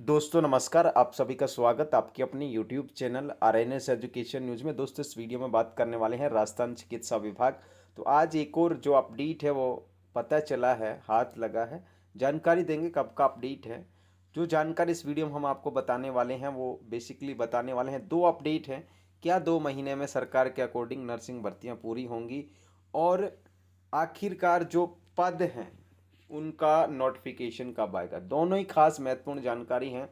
दोस्तों नमस्कार, आप सभी का स्वागत आपकी अपनी YouTube channel RNS education news में। दोस्तों इस वीडियो में बात करने वाले हैं राजस्थान चिकित्सा विभाग। तो आज एक और जो अपडेट है वो पता चला है, हाथ लगा है। जानकारी देंगे कब का अपडेट है। जो जानकारी इस वीडियो में हम आपको बताने वाले हैं वो बेसिकली बताने वाले हैं, दो अपडेट हैं। क्या 2 महीने में सरकार के अकॉर्डिंग नर्सिंग भर्तियाँ पूरी होंगी और आखिरकार जो पद हैं उनका नोटिफिकेशन कब आएगा। दोनों ही खास महत्वपूर्ण जानकारी हैं।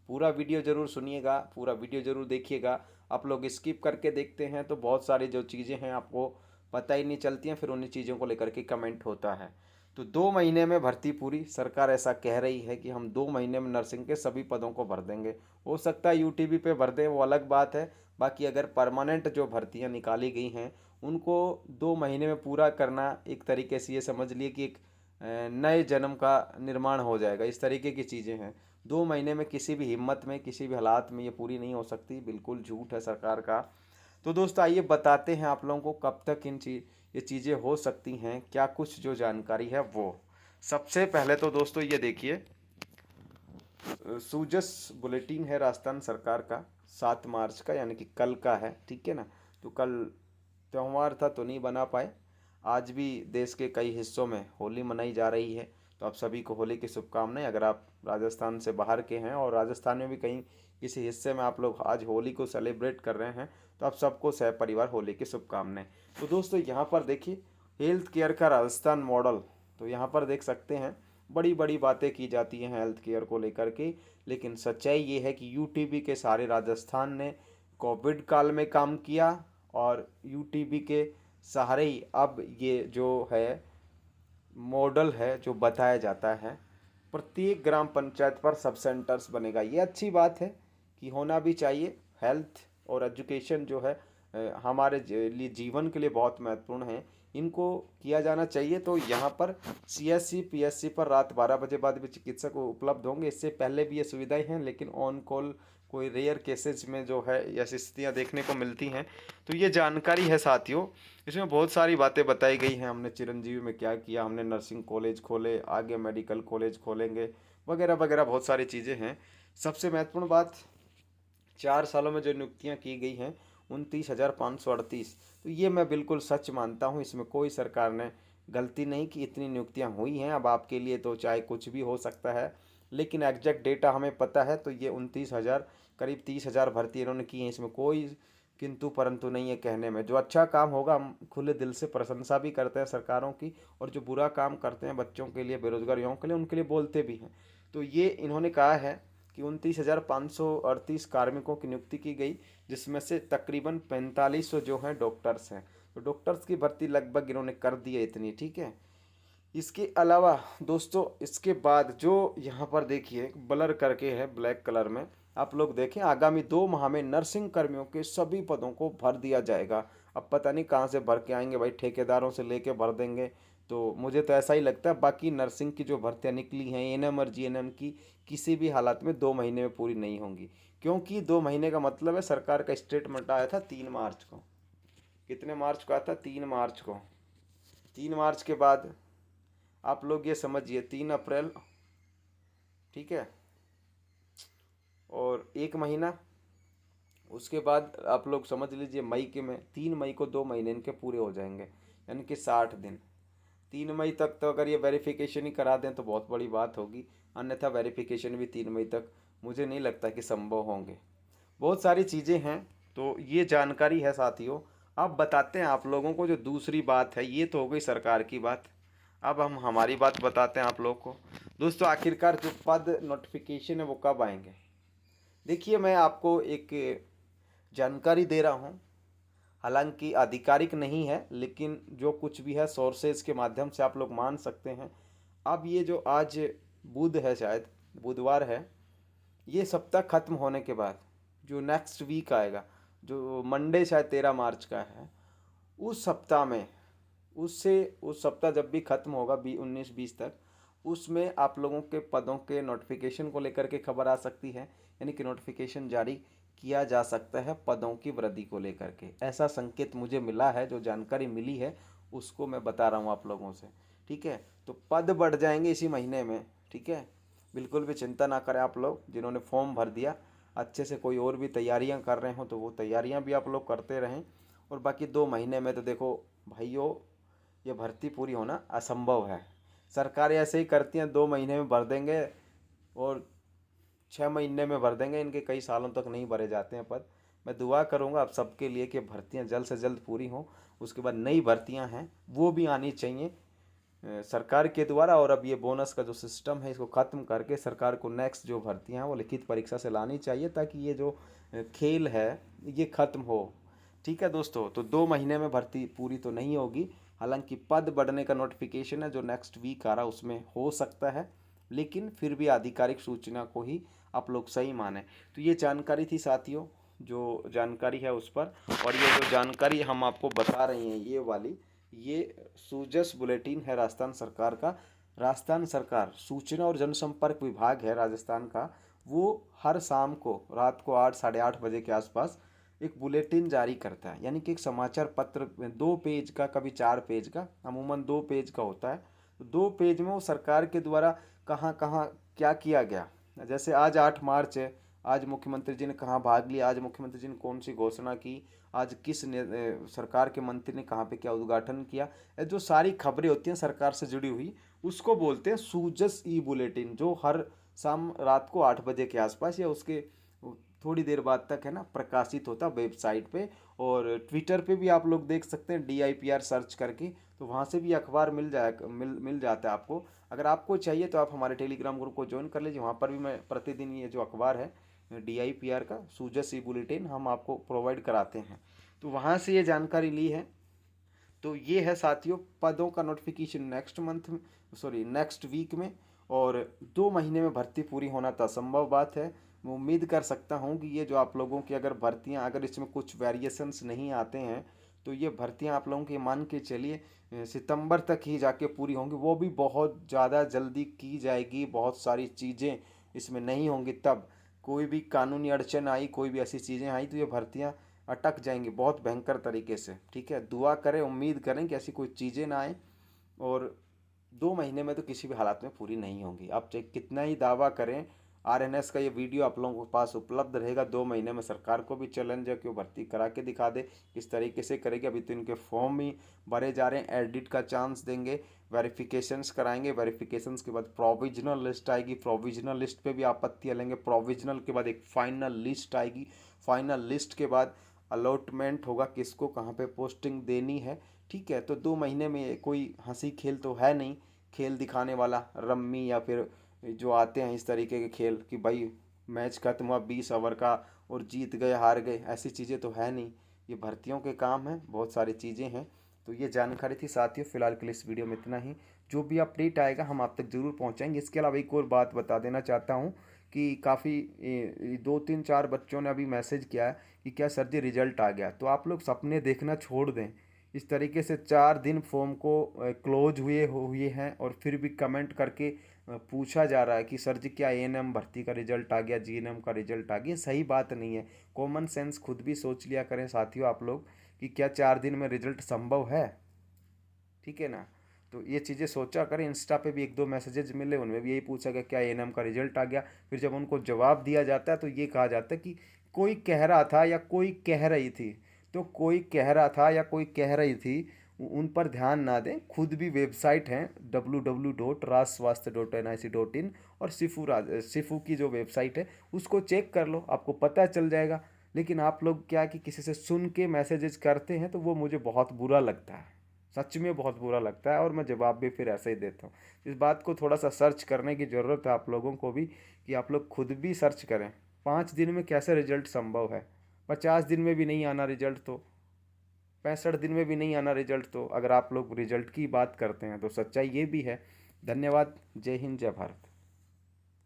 पूरा वीडियो ज़रूर सुनिएगा, पूरा वीडियो ज़रूर देखिएगा। आप लोग स्किप करके देखते हैं तो बहुत सारी जो चीज़ें हैं आपको पता ही नहीं चलती हैं, फिर उन्हीं चीज़ों को लेकर के कमेंट होता है। तो 2 महीने में भर्ती पूरी, सरकार ऐसा कह रही है कि हम 2 महीने में नर्सिंग के सभी पदों को भर देंगे। हो सकता है यूटीबी पे भर दें, वो अलग बात है। बाकी अगर परमानेंट जो भर्तियां निकाली गई हैं उनको 2 महीने में पूरा करना, एक तरीके से ये समझ लिए कि एक नए जन्म का निर्माण हो जाएगा। इस तरीके की चीज़ें हैं। 2 महीने में किसी भी हिम्मत में, किसी भी हालात में ये पूरी नहीं हो सकती, बिल्कुल झूठ है सरकार का। तो दोस्तों आइए बताते हैं आप लोगों को कब तक ये चीज़ें हो सकती हैं, क्या कुछ जो जानकारी है वो। सबसे पहले तो दोस्तों ये देखिए, सूजस बुलेटिन है राजस्थान सरकार का 7 मार्च का, यानी कि कल का है, ठीक है ना। तो कल त्यौहार था तो नहीं बना पाए। आज भी देश के कई हिस्सों में होली मनाई जा रही है, तो आप सभी को होली की शुभकामनाएं। अगर आप राजस्थान से बाहर के हैं और राजस्थान में भी कहीं किसी हिस्से में आप लोग आज होली को सेलिब्रेट कर रहे हैं तो आप सबको सहपरिवार होली की शुभकामनाएं। तो दोस्तों यहाँ पर देखिए, हेल्थ केयर का राजस्थान मॉडल। तो यहाँ पर देख सकते हैं बड़ी बड़ी बातें की जाती हैं हेल्थ केयर को लेकर के, लेकिन सच्चाई ये है कि यूटीबी के सारे राजस्थान ने कोविड काल में काम किया और यूटीबी के सहारे ही अब ये जो है मॉडल है जो बताया जाता है, प्रत्येक ग्राम पंचायत पर सब सेंटर्स बनेगा। ये अच्छी बात है कि होना भी चाहिए। हेल्थ और एजुकेशन जो है हमारे लिए जीवन के लिए बहुत महत्वपूर्ण है, इनको किया जाना चाहिए। तो यहाँ पर सीएससी पीएससी पर रात 12 बजे बाद भी चिकित्सक उपलब्ध होंगे। इससे पहले भी ये सुविधाएं हैं, लेकिन ऑन कॉल कोई रेयर केसेज में जो है ऐसी स्थितियाँ देखने को मिलती हैं। तो ये जानकारी है साथियों। इसमें बहुत सारी बातें बताई गई हैं, हमने चिरंजीवी में क्या किया, हमने नर्सिंग कॉलेज खोले, आगे मेडिकल कॉलेज खोलेंगे, वगैरह वगैरह बहुत सारी चीज़ें हैं। सबसे महत्वपूर्ण बात, 4 सालों में जो नियुक्तियां की गई हैं 29,538, तो ये मैं बिल्कुल सच मानता हूँ। इसमें कोई सरकार ने गलती नहीं की, इतनी नियुक्तियां हुई हैं। अब आपके लिए तो चाहे कुछ भी हो सकता है, लेकिन एग्जैक्ट डेटा हमें पता है। तो ये 29,000 करीब 30,000 भर्ती इन्होंने की हैं। इसमें कोई किंतु परंतु नहीं है कहने में। जो अच्छा काम होगा हम खुले दिल से प्रशंसा भी करते हैं सरकारों की, और जो बुरा काम करते हैं बच्चों के लिए, बेरोजगार युवाओं के लिए, उनके लिए बोलते भी हैं। तो ये इन्होंने कहा है कि 29,538 कार्मिकों की नियुक्ति की गई, जिसमें से तकरीबन 4500 जो हैं डॉक्टर्स हैं। तो डॉक्टर्स की भर्ती लगभग इन्होंने कर दी है इतनी, ठीक है। इसके अलावा दोस्तों इसके बाद जो यहाँ पर देखिए ब्लर करके है ब्लैक कलर में, आप लोग देखें, आगामी 2 माह में नर्सिंग कर्मियों के सभी पदों को भर दिया जाएगा। अब पता नहीं कहाँ से भर के आएंगे भाई, ठेकेदारों से लेके भर देंगे। तो मुझे तो ऐसा ही लगता है। बाकी नर्सिंग की जो भर्तियाँ निकली हैं एएनएम और जीएनएम की, किसी भी हालात में 2 महीने में पूरी नहीं होंगी, क्योंकि 2 महीने का मतलब है, सरकार का स्टेटमेंट आया था 3 मार्च को। कितने मार्च को आया था? 3 मार्च को। 3 मार्च के बाद आप लोग ये समझिए 3 अप्रैल, ठीक है, और 1 महीना, उसके बाद आप लोग समझ लीजिए मई के में 3 मई को 2 महीने इनके पूरे हो जाएंगे, यानी कि 60 दिन। 3 मई तक तो अगर ये वेरिफिकेशन ही करा दें तो बहुत बड़ी बात होगी, अन्यथा वेरिफिकेशन भी 3 मई तक मुझे नहीं लगता कि संभव होंगे। बहुत सारी चीज़ें हैं। तो ये जानकारी है साथियों। अब बताते हैं आप लोगों को जो दूसरी बात है, ये तो हो गई सरकार की बात। अब हम हमारी बात बताते हैं आप लोग को। दोस्तों आखिरकार जो पद नोटिफिकेशन है वो कब आएंगे। देखिए मैं आपको एक जानकारी दे रहा हूँ, हालांकि आधिकारिक नहीं है, लेकिन जो कुछ भी है सोर्सेज के माध्यम से आप लोग मान सकते हैं। अब ये जो आज बुध है, शायद बुधवार है, ये सप्ताह खत्म होने के बाद जो नेक्स्ट वीक आएगा, जो मंडे शायद 13 मार्च का है, उस सप्ताह में, उस सप्ताह जब भी खत्म होगा 19-20 तक, उसमें आप लोगों के पदों के नोटिफिकेशन को लेकर के खबर आ सकती है, यानी कि नोटिफिकेशन जारी किया जा सकता है पदों की वृद्धि को लेकर के। ऐसा संकेत मुझे मिला है, जो जानकारी मिली है उसको मैं बता रहा हूँ आप लोगों से, ठीक है। तो पद बढ़ जाएंगे इसी महीने में, ठीक है। बिल्कुल भी चिंता ना करें आप लोग, जिन्होंने फॉर्म भर दिया अच्छे से, कोई और भी तैयारियां कर रहे हो तो वो तैयारियां भी आप लोग करते रहें। और बाकी 2 महीने में तो देखो भाइयों, ये भर्ती पूरी होना असंभव है। सरकार ऐसे ही करती हैं, 2 महीने में भर देंगे और 6 महीने में भर देंगे, इनके कई सालों तक नहीं भरे जाते हैं पद। मैं दुआ करूंगा आप सबके लिए कि भर्तियां जल्द से जल्द पूरी हों। उसके बाद नई भर्तियां हैं वो भी आनी चाहिए सरकार के द्वारा। और अब ये बोनस का जो सिस्टम है इसको ख़त्म करके सरकार को नेक्स्ट जो भर्तियां हैं वो लिखित परीक्षा से लानी चाहिए, ताकि ये जो खेल है ये ख़त्म हो। ठीक है दोस्तों, तो 2 महीने में भर्ती पूरी तो नहीं होगी, हालांकि पद बढ़ने का नोटिफिकेशन है जो नेक्स्ट वीक आ रहा है उसमें हो सकता है, लेकिन फिर भी आधिकारिक सूचना को ही आप लोग सही माने। तो ये जानकारी थी साथियों, जो जानकारी है उस पर। और ये जो जानकारी हम आपको बता रहे हैं ये वाली, ये सूजस बुलेटिन है राजस्थान सरकार का। राजस्थान सरकार सूचना और जनसंपर्क विभाग है राजस्थान का, वो हर शाम को रात को 8 साढ़े 8 बजे के आसपास एक बुलेटिन जारी करता है, यानी कि एक समाचार पत्र 2 पेज का, कभी 4 पेज का, अमूमन 2 पेज का होता है। तो 2 पेज में वो सरकार के द्वारा कहाँ कहाँ क्या किया गया, जैसे आज 8 मार्च है, आज मुख्यमंत्री जी ने कहाँ भाग लिया, आज मुख्यमंत्री जी ने कौन सी घोषणा की, आज किस सरकार के मंत्री ने कहाँ पे क्या उद्घाटन किया, जो सारी खबरें होती हैं सरकार से जुड़ी हुई, उसको बोलते हैं सूजस ई बुलेटिन, जो हर शाम रात को 8 बजे के आसपास या उसके थोड़ी देर बाद तक है ना प्रकाशित होता वेबसाइट पे। और ट्विटर पे भी आप लोग देख सकते हैं DIPR सर्च करके, तो वहाँ से भी अखबार मिल जाता है आपको। अगर आपको चाहिए तो आप हमारे टेलीग्राम ग्रुप को ज्वाइन कर लीजिए, वहाँ पर भी मैं प्रतिदिन ये जो अखबार है DIPR का सूजस ई बुलेटिन हम आपको प्रोवाइड कराते हैं, तो वहाँ से ये जानकारी ली है। तो ये है साथियों पदों का नोटिफिकेशन नेक्स्ट मंथ में, सॉरी नेक्स्ट वीक में। और 2 महीने में भर्ती पूरी होना तो असंभव बात है। मैं उम्मीद कर सकता हूँ कि ये जो आप लोगों की अगर भर्तियाँ, अगर इसमें कुछ वेरिएशंस नहीं आते हैं तो ये भर्तियाँ आप लोगों की मान के चलिए सितंबर तक ही जाके पूरी होंगी, वो भी बहुत ज़्यादा जल्दी की जाएगी। बहुत सारी चीज़ें इसमें नहीं होंगी, तब कोई भी कानूनी अड़चन आई, कोई भी ऐसी चीज़ें आई तो ये भर्तियाँ अटक जाएंगी बहुत भयंकर तरीके से। ठीक है, दुआ करें, उम्मीद करें कि ऐसी कोई चीज़ें ना आए। और 2 महीने में तो किसी भी हालात में पूरी नहीं होंगी, आप चाहे कितना ही दावा करें। RNS का ये वीडियो आप लोगों के पास उपलब्ध रहेगा, 2 महीने में सरकार को भी चैलेंज है कि वो भर्ती करा के दिखा दे किस तरीके से करेगी। अभी तो इनके फॉर्म ही भरे जा रहे हैं, एडिट का चांस देंगे, वेरिफिकेशंस कराएंगे, वेरिफिकेशंस के बाद प्रोविजनल लिस्ट आएगी, प्रोविजनल लिस्ट पे भी आपत्तियाँ लेंगे, प्रोविजनल के बाद एक फाइनल लिस्ट आएगी, फाइनल लिस्ट के बाद अलॉटमेंट होगा किसको कहाँ पे पोस्टिंग देनी है। ठीक है, तो 2 महीने में कोई हंसी खेल तो है नहीं, खेल दिखाने वाला रम्मी या फिर जो आते हैं इस तरीके के खेल कि भाई मैच खत्म हुआ 20 ओवर का और जीत गए हार गए, ऐसी चीज़ें तो है नहीं। ये भर्तियों के काम हैं, बहुत सारी चीज़ें हैं। तो ये जानकारी थी साथियों, फिलहाल के लिए इस वीडियो में इतना ही। जो भी अपडेट आएगा हम आप तक ज़रूर पहुंचाएंगे। इसके अलावा एक और बात बता देना चाहता हूँ कि काफ़ी 2 3 4 बच्चों ने अभी मैसेज किया है कि क्या सर जी रिजल्ट आ गया। तो आप लोग सपने देखना छोड़ दें। इस तरीके से 4 दिन फॉर्म को क्लोज हुए हैं और फिर भी कमेंट करके पूछा जा रहा है कि सर जी क्या ANM भर्ती का रिजल्ट आ गया, GNM का रिजल्ट आ गया। सही बात नहीं है, कॉमन सेंस खुद भी सोच लिया करें साथियों आप लोग कि क्या 4 दिन में रिजल्ट संभव है। ठीक है ना, तो ये चीज़ें सोचा करें। इंस्टा पे भी 1 2 मैसेजेस मिले, उनमें भी यही पूछा गया क्या ANM का रिजल्ट आ गया। फिर जब उनको जवाब दिया जाता है तो ये कहा जाता है कि कोई कह रहा था या कोई कह रही थी। तो कोई कह रहा था या कोई कह रही थी उन पर ध्यान ना दें। खुद भी वेबसाइट है www.rajswasthya.nic.in और सिफू की जो वेबसाइट है उसको चेक कर लो, आपको पता चल जाएगा। लेकिन आप लोग क्या कि किसी से सुन के मैसेजेस करते हैं तो वो मुझे बहुत बुरा लगता है, सच में बहुत बुरा लगता है। और मैं जवाब भी फिर ऐसे ही देता हूँ। इस बात को थोड़ा सा सर्च करने की ज़रूरत है आप लोगों को भी, कि आप लोग खुद भी सर्च करें 5 दिन में कैसे रिजल्ट संभव है। 50 दिन में भी नहीं आना रिजल्ट तो 65 दिन में भी नहीं आना रिजल्ट, तो अगर आप लोग रिजल्ट की बात करते हैं तो सच्चाई ये भी है। धन्यवाद, जय हिंद, जय भारत।